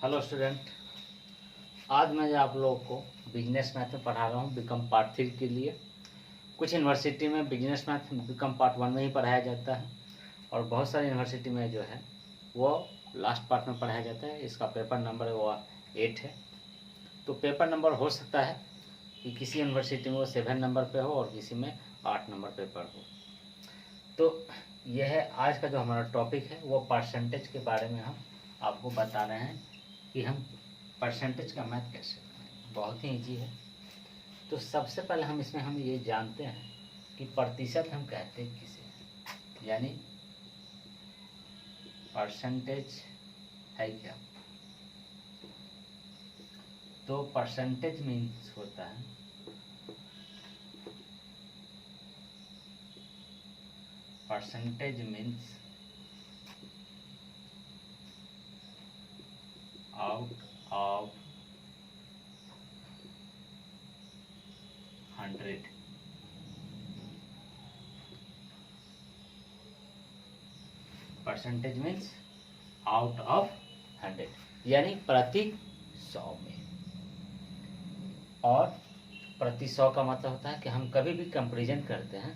Hello student, आज मैं आप लोगों को बिजनेस मैथ में पढ़ा रहा हूँ बीकॉम पार्ट 3 के लिए। कुछ यूनिवर्सिटी में बिजनेस मैथ बीकॉम पार्ट 1 में ही पढ़ाया जाता है और बहुत सारी यूनिवर्सिटी में जो है वो लास्ट पार्ट में पढ़ाया जाता है। इसका पेपर नंबर वो 8 है। तो पेपर नंबर हो सकता है कि किसी यूनिवर्सिटी में वो 7 नंबर पे हो और किसी में 8 नंबर पेपर हो। तो यह है आज का जो हमारा टॉपिक है, वो परसेंटेज के बारे में हम आपको बता रहे हैं कि हम परसेंटेज का मैथ कैसे बनाएं। बहुत ही ईजी है। तो सबसे पहले हम ये जानते हैं कि प्रतिशत हम कहते हैं किसे, यानी परसेंटेज है क्या। तो परसेंटेज मीन्स होता है out of 100। Percentage means out of 100, यानी प्रति 100 में। और प्रति 100 का मतलब होता है कि हम कभी भी कंपैरिजन करते हैं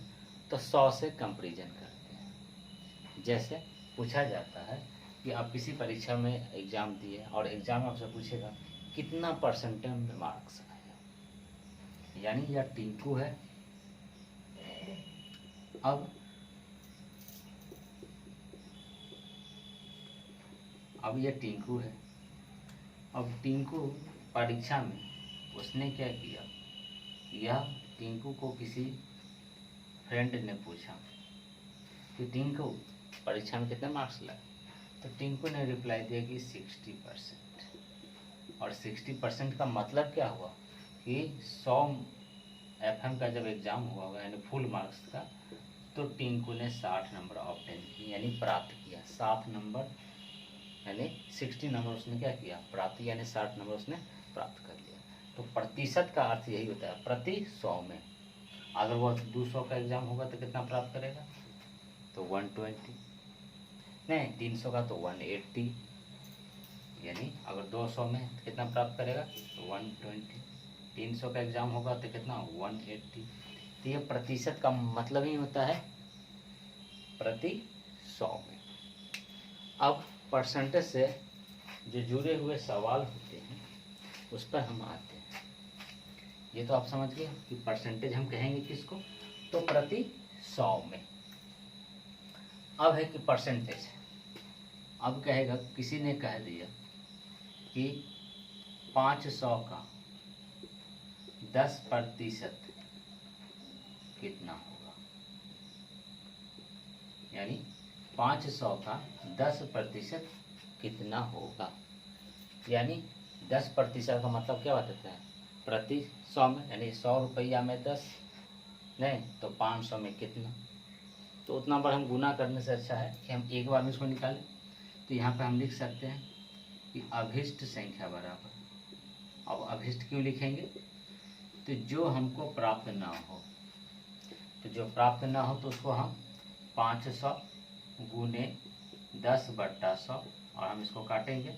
तो 100 से कंपैरिजन करते हैं। जैसे पूछा जाता है कि आप किसी परीक्षा में एग्जाम दिए और एग्जाम में आपसे पूछेगा कितना परसेंटेज में मार्क्स आए, यानी यह टिंकू है। अब यह टिंकू है। अब टिंकू परीक्षा में उसने क्या किया, यह टिंकू को किसी फ्रेंड ने पूछा कि टिंकू परीक्षा में कितने मार्क्स लाए, तो टिंकू ने रिप्लाई दिया कि 60%। और 60% का मतलब क्या हुआ कि 100 FM का जब एग्जाम हुआ होगा यानी फुल मार्क्स का, तो टिंकू ने 60 नंबर ऑब्टेन किए यानी प्राप्त किया। 60 नंबर यानी 60 नंबर उसने क्या किया, प्राप्त, यानी 60 नंबर उसने प्राप्त कर लिया। तो प्रतिशत का अर्थ यही होता है प्रति 100 में। अगर वो 200 का एग्जाम होगा तो कितना प्राप्त करेगा, तो 120। नहीं, 300 का तो 180, यानी अगर 200 में तो कितना प्राप्त करेगा, तो 120। 300 का एग्जाम होगा तो कितना, 180। तो ये प्रतिशत का मतलब ही होता है प्रति 100 में। अब परसेंटेज से जो जुड़े हुए सवाल होते हैं उस पर हम आते हैं। ये तो आप समझ गए कि परसेंटेज हम कहेंगे किसको, तो प्रति 100 में। अब है कि परसेंटेज, अब कहेगा, किसी ने कह दिया कि 500 का 10% कितना होगा, यानी 500 का 10% कितना होगा, यानी 10% का मतलब क्या बताता है, प्रति 100 में, यानी 100 रुपया में 10, नहीं तो 500 में कितना। तो उतना बार हम गुना करने से अच्छा है कि हम एक बार में इसको निकालें। तो यहाँ पे हम लिख सकते हैं कि अभिष्ट संख्या बराबर, अब अभिष्ट क्यों लिखेंगे, तो जो हमको प्राप्त ना हो, तो जो प्राप्त ना हो तो उसको हम 500 गुने 10/100 और हम इसको काटेंगे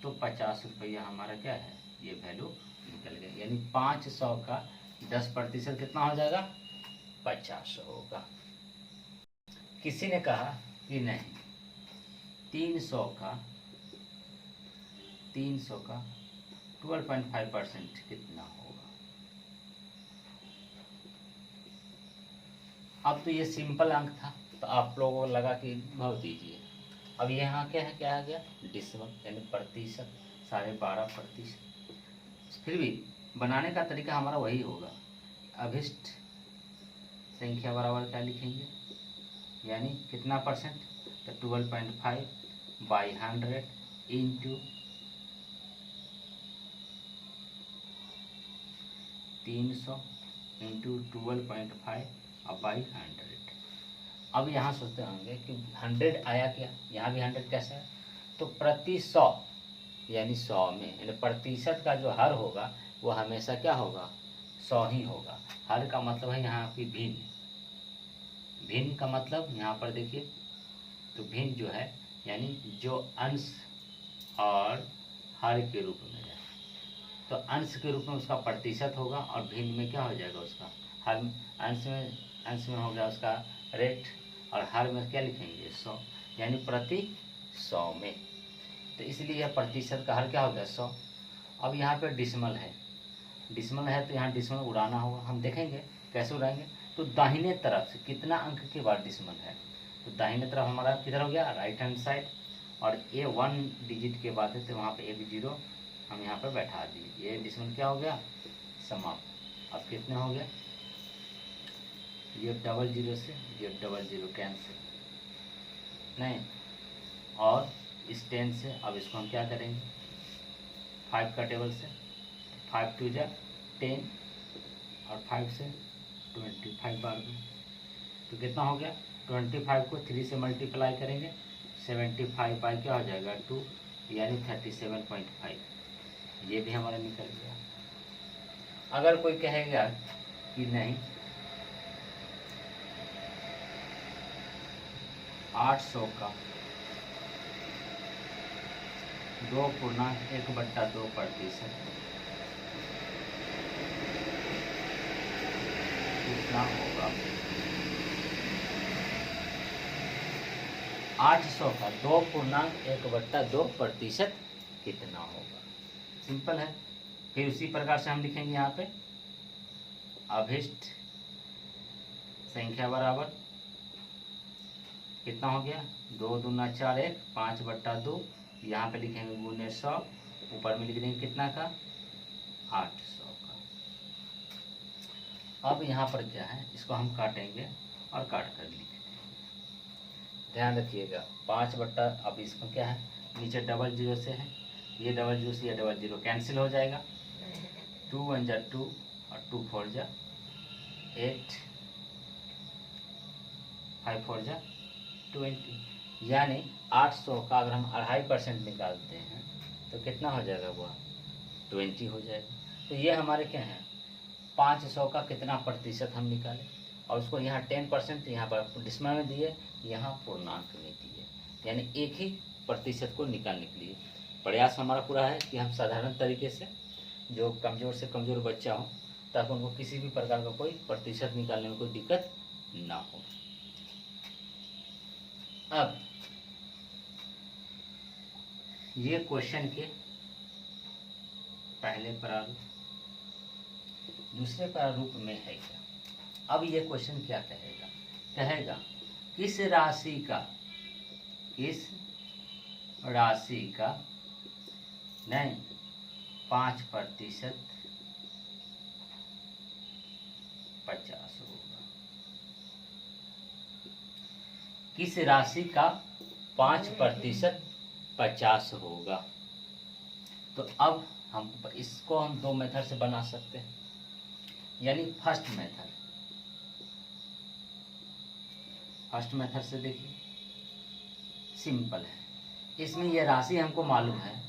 तो 50 रुपया हमारा क्या है, ये वैल्यू निकल गया। यानी 500 का 10% कितना हो जाएगा, 50 होगा। किसी ने कहा कि नहीं, 300 का 12.5% कितना होगा। अब तो ये सिंपल अंक था, तो आप लोगों को लगा कि बहुत ईजी है। अब यहाँ क्या है, क्या आ गया, डिसमल यानी प्रतिशत, 12.5%। फिर भी बनाने का तरीका हमारा वही होगा, अभिष्ट संख्या बराबर क्या लिखेंगे, यानी कितना परसेंट, तो 12.5/100 इंटू 300 इंटू 12.5/100। अब यहाँ सोचते होंगे कि 100 आया क्या, यहाँ भी 100 कैसे है, तो प्रति 100 यानी 100 में, यानी प्रतिशत का जो हर होगा वो हमेशा क्या होगा, 100 ही होगा। हर का मतलब है यहाँ की भिन्न, भिन्न का मतलब यहाँ पर देखिए, तो भिन्न जो है यानी जो अंश और हर के रूप में जाए, तो अंश के रूप में उसका प्रतिशत होगा और भिन्न में क्या हो जाएगा उसका हर। अंश में हो गया उसका रेट और हर में क्या लिखेंगे 100, यानी प्रति 100 में। तो इसलिए यह प्रतिशत का हर क्या हो गया 100। अब यहाँ पे डिसमल है तो यहाँ डिसमल उड़ाना होगा। हम देखेंगे कैसे उड़ाएंगे। तो दाहिने तरफ से कितना अंक के बाद डिसमल है, तो दाहिने तरफ हमारा किधर हो गया राइट हैंड साइड, और ये 1 डिजिट के बाद है तो वहाँ पे एक 0 हम यहाँ पर बैठा दिए। ये डिसमल क्या हो गया समाप्त। अब कितने हो गया, ये 00 से ये 00 कैंसिल नहीं, और इस 10 से अब इसको हम क्या करेंगे 5 का टेबल से 5 2 जा 10 और 5 से 25 बार में, तो कितना हो गया 25 को 3 से मल्टीप्लाई करेंगे 75 बाई क्या हो जाएगा 2, यानी 37.5। ये भी हमारा निकल गया। अगर कोई कहेगा कि नहीं 800 का 2.1/2% कितना होगा, 800 का 2.1/2% कितना होगा। सिंपल है। फिर उसी प्रकार से हम लिखेंगे यहाँ पे अभिष्ट संख्या बराबर कितना हो गया 2 दूना 4 1 5/2, यहाँ पे लिखेंगे गुने 100, ऊपर में लिख देंगे कितना का 800 का। अब यहाँ पर क्या है, इसको हम काटेंगे और काट कर लिखेंगे। ध्यान रखिएगा 5/, अब इसको क्या है नीचे 00 से है, ये 00 से ये 00 कैंसिल हो जाएगा। 2 1 जा 2 और 2 4 जा 8, 5 4 जा 20, यानी 800 का अगर हम 2.5% निकालते हैं तो कितना हो जाएगा वो 20 हो जाएगा। तो ये हमारे क्या है 500 का कितना प्रतिशत हम निकालें, और उसको यहाँ 10% यहाँ पर डिसमल में दिए, यहाँ पूर्णांक में दिए, यानी एक ही प्रतिशत को निकालने के लिए प्रयास हमारा पूरा है कि हम साधारण तरीके से जो कमज़ोर से कमज़ोर बच्चा हो ताकि उनको किसी भी प्रकार का कोई प्रतिशत निकालने में कोई दिक्कत ना हो। अब ये क्वेश्चन के पहले प्रारूप, दूसरे प्रारूप में है क्या। अब ये क्वेश्चन क्या कहेगा, कहेगा किस राशि का नहीं 5% 50 होगा। किस राशि का 5% 50 होगा। तो अब हम इसको हम 2 मेथड से बना सकते हैं, यानी फर्स्ट मेथड से देखिए सिंपल है। इसमें यह राशि हमको मालूम है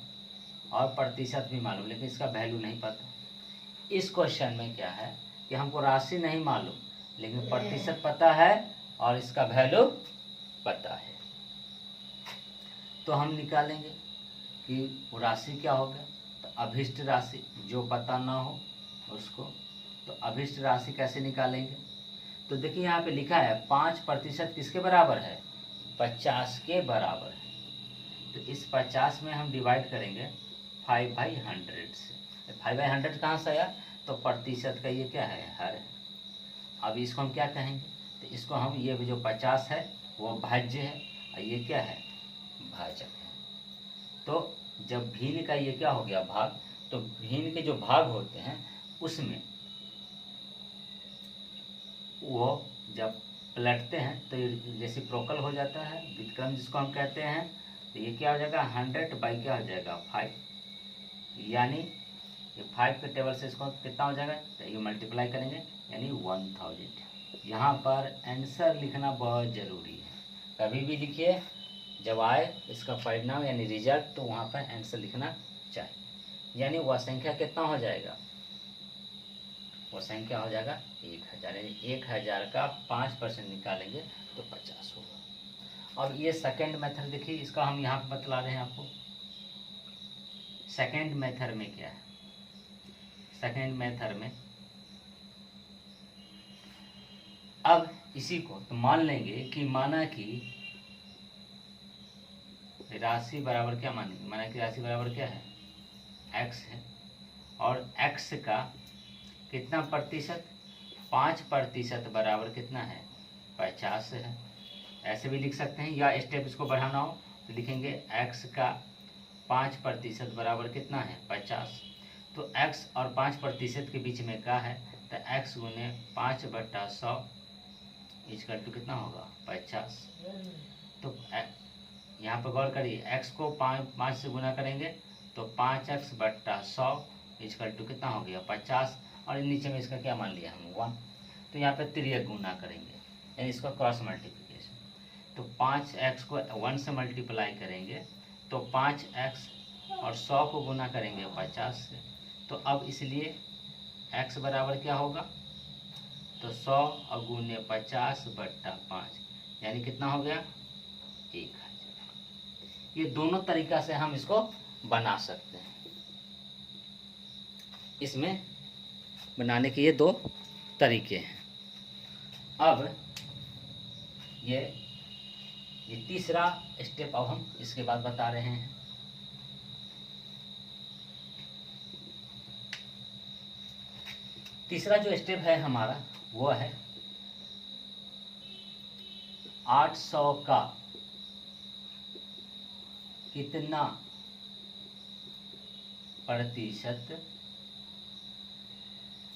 और प्रतिशत भी मालूम, लेकिन इसका वैल्यू नहीं पता। इस क्वेश्चन में क्या है कि हमको राशि नहीं मालूम लेकिन प्रतिशत पता है और इसका वैल्यू पता है। तो हम निकालेंगे कि वो राशि क्या होगा। तो अभिष्ट राशि जो पता ना हो उसको, तो अभिष्ट राशि कैसे निकालेंगे। तो देखिए यहाँ पे लिखा है 5% किसके बराबर है 50 के बराबर है। तो इस 50 में हम डिवाइड करेंगे 5/100 से। 5/100 कहाँ से आया, तो प्रतिशत का ये क्या है हर है। अब इसको हम क्या कहेंगे, तो इसको हम ये जो 50 है वो भाज्य है और ये क्या है भाजक है। तो जब भिन्न का ये क्या हो गया भाग, तो भिन्न के जो भाग होते हैं उसमें वो जब पलटते हैं तो ये रेसिप्रोकल हो जाता है, व्युत्क्रम जिसको हम कहते हैं। तो ये क्या हो जाएगा 100 बाई क्या हो जाएगा 5, यानी ये 5 के टेबल से इसको कितना हो जाएगा, तो ये मल्टीप्लाई करेंगे यानी 1000। यहाँ पर आंसर लिखना बहुत ज़रूरी है। कभी भी लिखिए जब आए इसका परिणाम यानी रिजल्ट, तो वहाँ पर आंसर लिखना चाहिए। यानी वह संख्या कितना हो जाएगा, वो संख्या हो जाएगा 1000, यानी 1000 का 5% निकालेंगे तो 50 होगा। अब ये सेकंड मेथड देखिए, इसका हम यहाँ पर बतला रहे हैं आपको। सेकेंड मेथड में क्या है, सेकेंड मेथड में अब इसी को तो मान लेंगे कि माना कि राशि बराबर क्या मानेंगे, माना कि राशि बराबर क्या है, x है, और x का कितना प्रतिशत, 5% बराबर कितना है, 50 है। ऐसे भी लिख सकते हैं, या स्टेप इसको बढ़ाना हो तो लिखेंगे x का 5% बराबर कितना है, 50। तो x और 5% के बीच में क्या है, तो x गुने 5/100 इक्वल टू कितना होगा, 50। तो यहाँ पर गौर करिए, x को 5 से गुना करेंगे तो 5x/100 इक्वल टू कितना हो गया, 50। और नीचे में इसका क्या मान लिया हम, 1। तो यहाँ पे तिर्यक गुना करेंगे, यानी इसका क्रॉस मल्टीप्लिकेशन। तो 5x को 1 से मल्टीप्लाई करेंगे तो 5x, और 100 को गुना करेंगे 50 से। तो अब इसलिए x बराबर क्या होगा, तो 100 और गुने 50/5 यानी कितना हो गया, 1000। ये दोनों तरीका से हम इसको बना सकते हैं। इसमें बनाने के ये 2 तरीके हैं। अब ये तीसरा स्टेप अब हम इसके बाद बता रहे हैं। तीसरा जो स्टेप है हमारा वो है 800 का कितना प्रतिशत,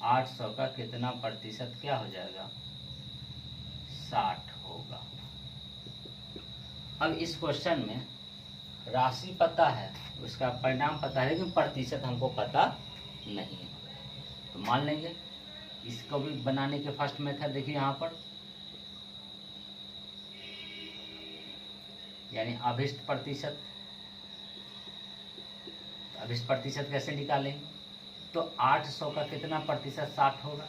800 का कितना प्रतिशत क्या हो जाएगा, 60 होगा। अब इस क्वेश्चन में राशि पता है, उसका परिणाम पता है, लेकिन प्रतिशत हमको पता नहीं है। तो मान लेंगे इसको भी बनाने के फर्स्ट मेथड देखिए यहाँ पर, यानी अभिष्ट प्रतिशत। अभिष्ट प्रतिशत कैसे निकालेंगे, तो 800 का कितना प्रतिशत 60 होगा,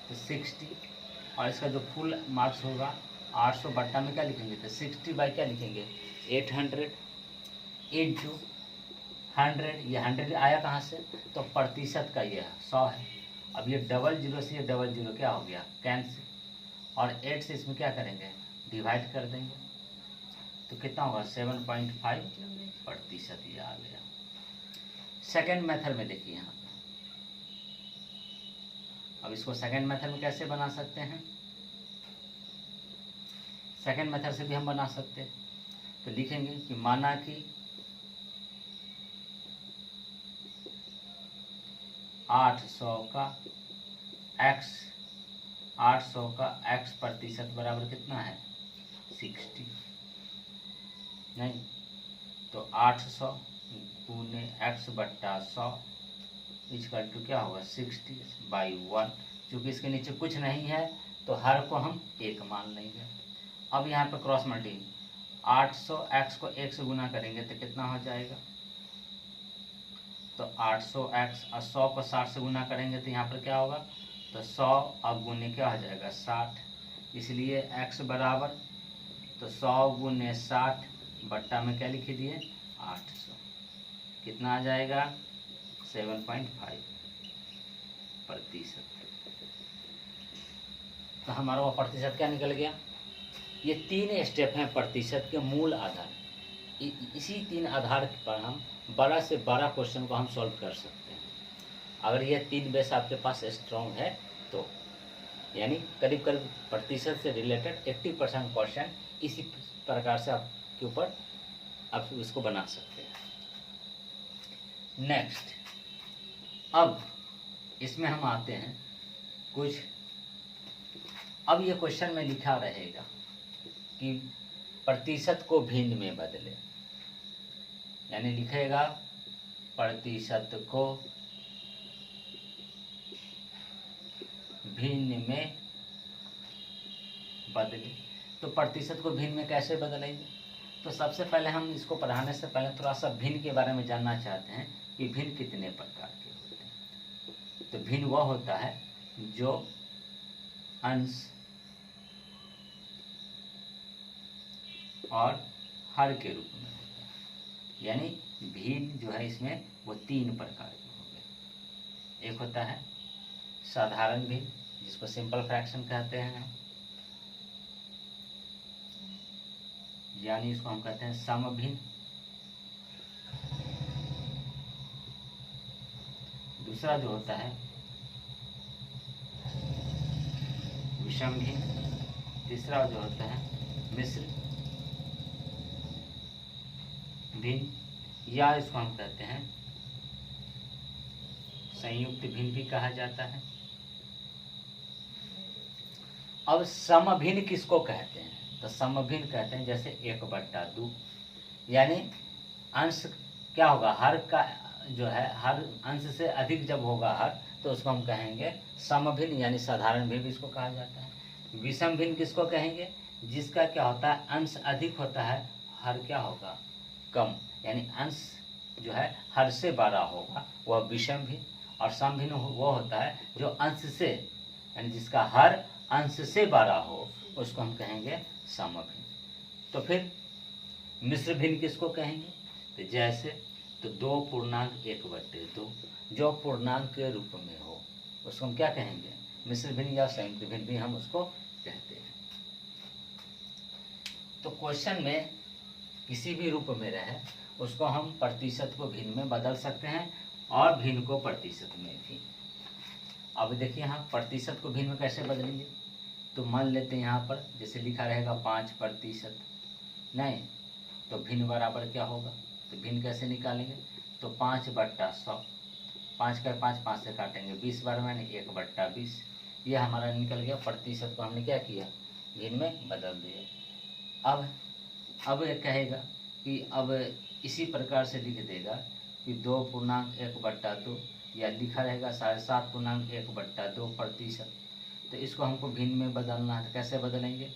तो 60, और इसका जो फुल मार्क्स होगा 800 बट्टा में क्या लिखेंगे, तो 60 बाई क्या लिखेंगे, 800 इंटू 100। ये 100 आया कहाँ से, तो प्रतिशत का ये 100 है। अब ये 00 से ये 00 क्या हो गया, कैंसिल, और 8 से इसमें क्या करेंगे, डिवाइड कर देंगे, तो कितना होगा, 7.5% ये आ गया। सेकेंड मेथड में देखिए यहाँ, अब इसको सेकेंड मेथड में कैसे बना सकते हैं, सेकेंड मेथड से भी हम बना सकते हैं। तो लिखेंगे कि माना कि 800 का x प्रतिशत बराबर कितना है, 60, नहीं तो 800 गुने x/100 इक्वल टू क्या होगा, 60/1। चूँकि इसके नीचे कुछ नहीं है तो हर को हम 1 मान लेंगे। अब यहाँ पे क्रॉस मल्टी, 800 x को 1 से गुना करेंगे तो कितना हो जाएगा, तो 800x, और 100 को 60 से गुना करेंगे तो यहाँ पर क्या होगा, तो 100 और गुने क्या हो जाएगा, 60। इसलिए x बराबर, तो 100 गुने 60 बट्टा में क्या लिख दिए, 800। कितना आ जाएगा, 7.5%। तो हमारा वो प्रतिशत क्या निकल गया। ये 3 स्टेप हैं प्रतिशत के मूल आधार। इसी 3 आधार पर हम बड़ा से बड़ा क्वेश्चन को हम सॉल्व कर सकते हैं। अगर ये 3 बेस आपके पास स्ट्रॉन्ग है तो, यानी करीब करीब प्रतिशत से रिलेटेड 80% क्वेश्चन इसी प्रकार से आपके ऊपर आप इसको बना सकते हैं। नेक्स्ट, अब इसमें हम आते हैं कुछ, अब ये क्वेश्चन में लिखा रहेगा कि प्रतिशत को भिन्न में बदले, यानी लिखेगा प्रतिशत को भिन्न में बदले। तो प्रतिशत को भिन्न में कैसे बदलेंगे, तो सबसे पहले हम इसको पढ़ाने से पहले थोड़ा सा भिन्न के बारे में जानना चाहते हैं कि भिन्न कितने प्रकार के होते हैं। तो भिन्न वह होता है जो अंश और हर के रूप में होता है। यानी भिन्न जो है इसमें वो 3 प्रकार के हो गए। एक होता है साधारण भिन्न, जिसको सिंपल फ्रैक्शन कहते हैं, यानी इसको हम कहते हैं समभिन्न। दूसरा जो होता है विषम भिन्न। तीसरा जो होता है मिश्र भिन्न, या इसको हम कहते हैं संयुक्त भिन्न भी कहा जाता है। अब समभिन्न किसको कहते हैं? तो समभिन्न कहते हैं जैसे 1/2, यानी अंश क्या होगा, हर का जो है हर अंश से अधिक जब होगा हर, तो उसको हम कहेंगे समभिन्न, यानी साधारण भिन्न भी इसको कहा जाता है। विषम भिन्न किसको कहेंगे? जिसका क्या होता है अंश अधिक होता है, हर क्या होगा कम, यानी अंश जो है हर से बड़ा होगा, वह विषम भिन्न। और समभिन्न वो होता है जो अंश से, यानी जिसका हर अंश से बड़ा हो, उसको हम कहेंगे समभिन्न। तो फिर मिश्र भिन्न किसको कहेंगे? तो जैसे तो 2.1/2 जो पूर्णांक के रूप में हो, उसको हम क्या कहेंगे? मिश्र भिन्न या संयुक्त भिन्न भी हम उसको कहते हैं। तो क्वेश्चन में किसी भी रूप में रहे, उसको हम प्रतिशत को भिन्न में बदल सकते हैं और भिन्न को प्रतिशत में भी। अब देखिए यहाँ प्रतिशत को भिन्न में कैसे बदलेंगे? तो मान लेते हैं यहाँ पर जैसे लिखा रहेगा 5%, नहीं तो भिन्न बराबर क्या होगा? तो भिन्न कैसे निकालेंगे? तो 5/100, 5 का 5 से काटेंगे, 20 बार मैंने 1/20, ये हमारा निकल गया। प्रतिशत को हमने क्या किया? भिन्न में बदल दिया। अब ये कहेगा कि अब इसी प्रकार से लिख देगा कि 2.1/2, या लिखा रहेगा 7.1/2 तो इसको हमको भिन्न में बदलना है। तो कैसे बदलेंगे?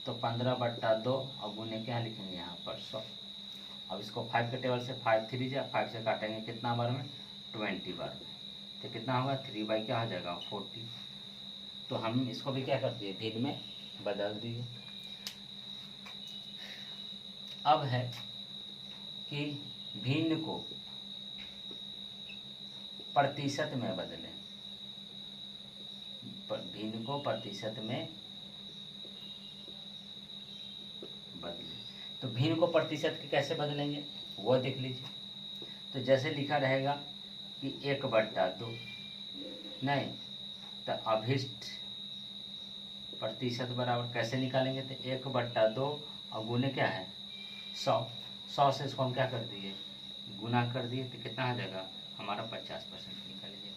तो 15/2 और गुने क्या लिखेंगे यहाँ पर 100। अब इसको 5 के टेबल से 5 3 जा 5 से काटेंगे कितना बार में? 20 बार में। तो कितना होगा? 3 क्या हो जाएगा? 40। तो हम इसको भी क्या कर दिए? भिन्न में बदल दिए। अब है कि भिन्न को प्रतिशत में बदलें। भिन्न को प्रतिशत में बदलें। तो भिन्न को प्रतिशत के कैसे बदलेंगे वो देख लीजिए। तो जैसे लिखा रहेगा कि 1/2, नहीं तो अभिष्ट प्रतिशत बराबर कैसे निकालेंगे? तो 1/2 और गुने क्या है 100 से इसको हम क्या कर दिए? गुना कर दिए। तो कितना आ जाएगा हमारा? 50% निकल गया।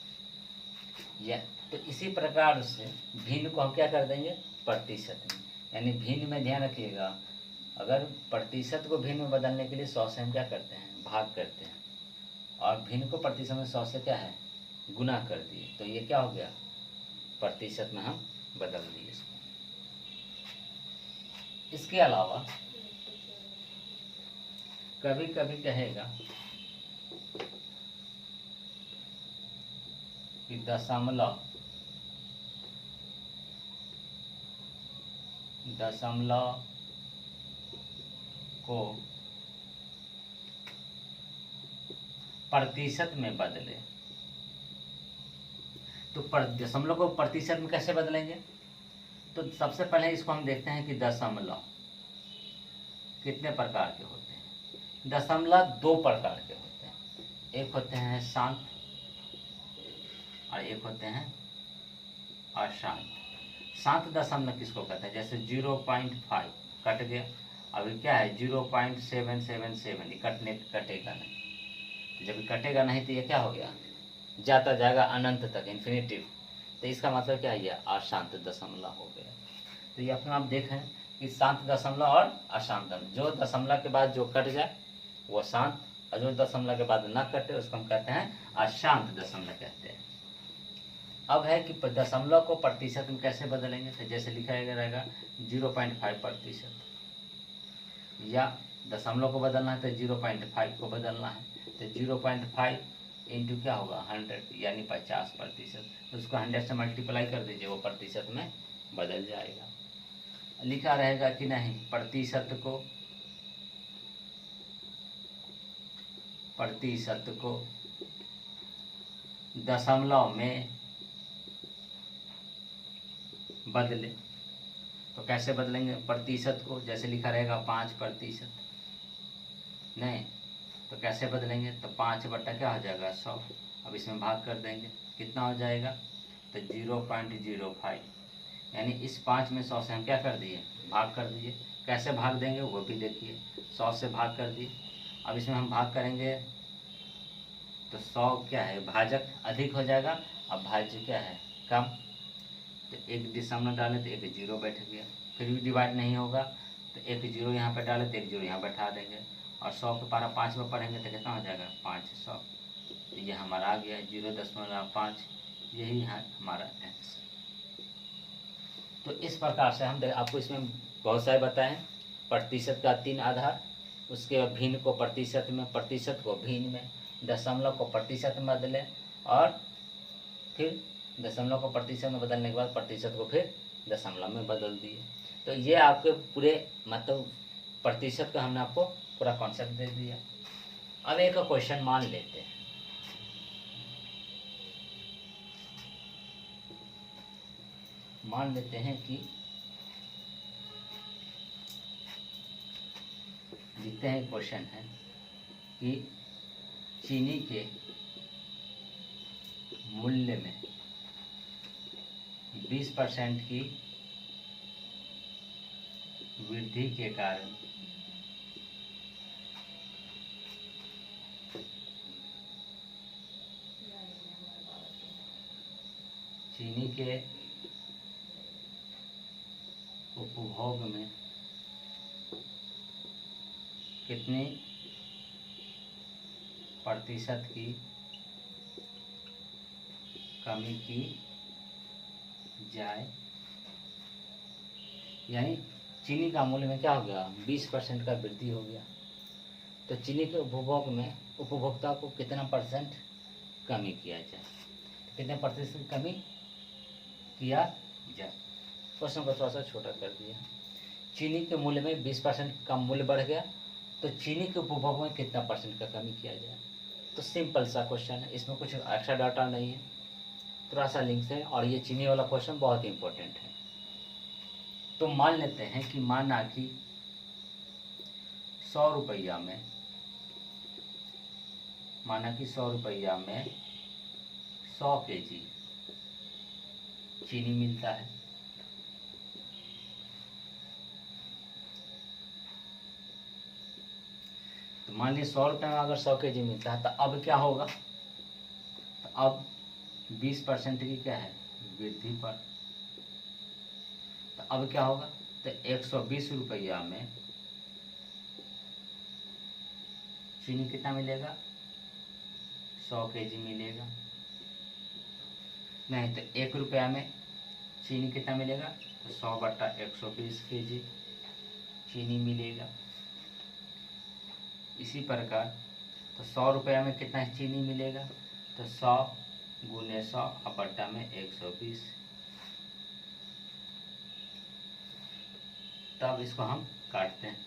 या तो इसी प्रकार से भिन्न को हम क्या कर देंगे? प्रतिशत में। यानी भिन्न में ध्यान रखिएगा, अगर प्रतिशत को भिन्न में बदलने के लिए 100 से हम क्या करते हैं? भाग करते हैं, और भिन्न को प्रतिशत में 100 से क्या है? गुना कर दिए। तो ये क्या हो गया? प्रतिशत में हम बदल दिए इसको। इसके अलावा कभी कभी कहेगा कि दशमलव को प्रतिशत में बदले। तो दशमलव को प्रतिशत में कैसे बदलेंगे? तो सबसे पहले इसको हम देखते हैं कि दशमलव कितने प्रकार के होते हैं। दशमलव 2 प्रकार के होते हैं। एक होते हैं शांत और एक होते हैं अशांत। शांत दशमलव किसको कहते हैं? जैसे 0.5 कट गया, अभी क्या है 0.777, कटेगा नहीं। जब कटेगा नहीं तो ये क्या हो गया? जाता जाएगा अनंत तक, इन्फिनिटिव। तो इसका मतलब क्या है? ये अशांत दशमलव हो गया। तो ये अपना आप देखें कि शांत दशमलव और अशांत दशमलव, जो दशमलव के बाद जो कट जाए वो शांत, और जो दशमलव के बाद न कटे उसको हम कहते हैं अशांत दशमलव कहते हैं। अब है कि दशमलव को प्रतिशत में कैसे बदलेंगे? तो जैसे लिखा रहेगा 0.5%, या दशमलव को बदलना है तो 0.5 को बदलना है। तो 0.5 इंटू क्या होगा 100, यानी 50%। तो उसको 100 से मल्टीप्लाई कर दीजिए, वो प्रतिशत में बदल जाएगा। लिखा रहेगा कि नहीं प्रतिशत को प्रतिशत को दशमलव में बदले। तो कैसे बदलेंगे प्रतिशत को, जैसे लिखा रहेगा 5%, नहीं तो कैसे बदलेंगे, तो 5 बट्टा क्या हो जाएगा 100। अब इसमें भाग कर देंगे, कितना हो जाएगा, तो 0.05, यानी इस 5 में 100 से हम क्या कर दिए, भाग कर दिए। कैसे भाग देंगे वो भी देखिए, 100 से भाग कर दिए। अब इसमें हम भाग करेंगे तो 100 क्या है, भाजक अधिक हो जाएगा, अब भाज्य क्या है, कम। तो एक दशमलव डाले तो एक जीरो बैठ गया, फिर भी डिवाइड नहीं होगा तो एक जीरो यहाँ पे डाले तो एक जीरो यहाँ बैठा देंगे, और 100 के पारा 5 में पढ़ेंगे तो कितना हो जाएगा 500। तो ये हमारा आ गया 0.5, यही है हमारा आंसर। तो इस प्रकार से हम आपको इसमें बहुत सारे बताएं, प्रतिशत का 3 आधार, उसके बाद भिन्न को प्रतिशत में, प्रतिशत को भिन्न में, दशमलव को प्रतिशत में बदलें, और फिर दशमलव को प्रतिशत में बदलने के बाद प्रतिशत को फिर दशमलव में बदल दिए। तो ये आपके पूरे मतलब प्रतिशत का हमने आपको पूरा कॉन्सेप्ट दे दिया। अब एक क्वेश्चन मान लेते हैं, मान लेते हैं कि लिखते हैं, क्वेश्चन है कि चीनी के मूल्य में 20% की वृद्धि के कारण चीनी के उपभोग में कितनी प्रतिशत की कमी की जाए, यानी चीनी का मूल्य में क्या हो गया 20% का वृद्धि हो गया, तो चीनी के उपभोग में उपभोक्ता को कितना % कमी किया जाए, कितने प्रतिशत की कमी किया जाए। क्वेश्चन को थोड़ा सा छोटा कर दिया, चीनी के मूल्य में 20% का मूल्य बढ़ गया, तो चीनी के उपभोग में कितना % का कमी किया जाए। तो सिंपल सा क्वेश्चन है, इसमें कुछ एक्स्ट्रा डाटा नहीं है, थोड़ा सा लिंक्स है, और ये चीनी वाला क्वेश्चन बहुत इंपॉर्टेंट है। तो मान लेते हैं कि माना कि 100 रुपया में, माना कि 100 रुपया में 100 kg चीनी मिलता है, तो मान लीजिए 100 रुपये में अगर 100 kg मिलता है, तो अब क्या होगा, तो अब 20% की क्या है वृद्धि पर, तो अब क्या होगा, तो 120 रुपया में चीनी कितना मिलेगा 100 kg मिलेगा, नहीं तो 1 रुपया में चीनी कितना मिलेगा, तो 100/120 kg चीनी मिलेगा। इसी प्रकार तो 100 रुपया में कितना चीनी मिलेगा, तो 100 गुने 100 और बट्टा में 120। तब इसको हम काटते हैं,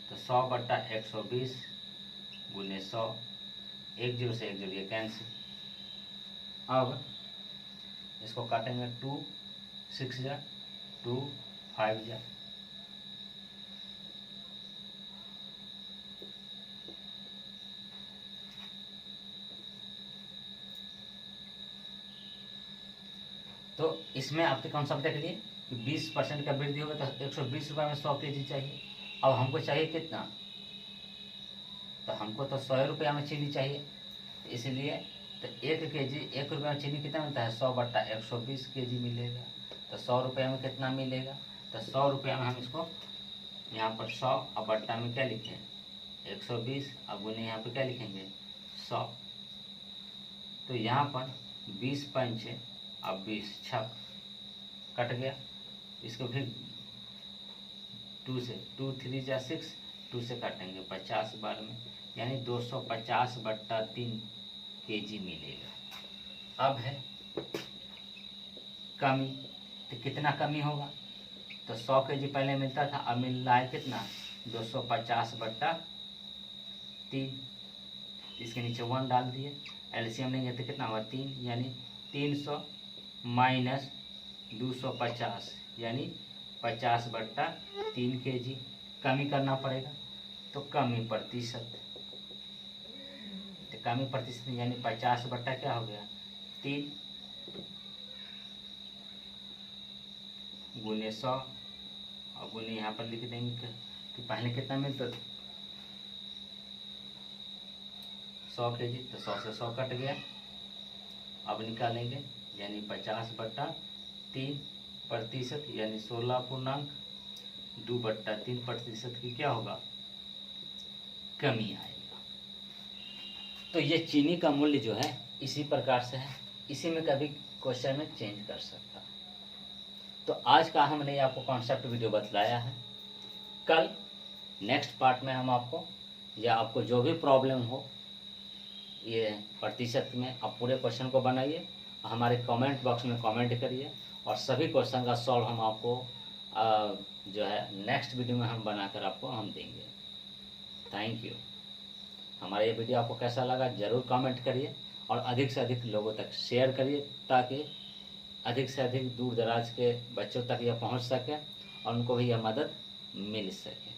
तो 100/120 गुने 100, 1 जीरो से 1 जीरो ये कैंसिल। अब इसको काटेंगे 2 6 जा 2 5 जा, तो इसमें आपके कॉन्सेप्ट देख लिए कि 20% का वृद्धि होगा, तो 120 रुपये में 100 kg चाहिए। अब हमको चाहिए कितना, तो हमको तो 100 रुपया में चीनी चाहिए, तो इसलिए तो 1 kg 1 रुपये में चीनी कितना मिलता है 100/120 kg मिलेगा, तो 100 रुपये में कितना मिलेगा, तो 100 रुपया में हम इसको यहाँ पर 100 और बट्टा में क्या लिखें 120, अब गुने यहाँ पर क्या लिखेंगे 100, तो यहाँ पर 20 पंचे अब 20 छक कट गया, इसको फिर 2 से 2 3 जा 6, 2 से काटेंगे 50 बार में, यानी 250/3 kg मिलेगा। अब है कमी, तो कितना कमी होगा, तो 100 kg पहले मिलता था, अब मिल रहा है कितना 250/3, इसके नीचे 1 डाल दिए, एलसीएम लेंगे तो कितना हुआ 3, यानी 300 माइनस 250 यानी 50/3 kg। कमी करना पड़ेगा तो कमी प्रतिशत, तो कमी प्रतिशत यानी 50 बट्टा क्या हो गया 3 गुने 100 और गुने यहाँ पर लिख देंगे कि पहले कितना मिलता 100 kg, तो 100 से 100 कट गया। अब निकालेंगे यानी 50/3 प्रतिशत यानी 16.2/3 प्रतिशत की क्या होगा कमी आएगा। तो ये चीनी का मूल्य जो है इसी प्रकार से है, इसी में कभी क्वेश्चन में चेंज कर सकता है। तो आज का हमने आपको कॉन्सेप्ट वीडियो बतलाया है। कल नेक्स्ट पार्ट में हम आपको या आपको जो भी प्रॉब्लम हो ये प्रतिशत में आप पूरे क्वेश्चन को बनाइए, हमारे कमेंट बॉक्स में कमेंट करिए और सभी क्वेश्चन का सॉल्व हम आपको जो है नेक्स्ट वीडियो में हम बनाकर आपको हम देंगे। Thank you. हमारा ये वीडियो आपको कैसा लगा ज़रूर कमेंट करिए और अधिक से अधिक लोगों तक शेयर करिए ताकि अधिक से अधिक दूर दराज के बच्चों तक यह पहुंच सके और उनको भी यह मदद मिल सके।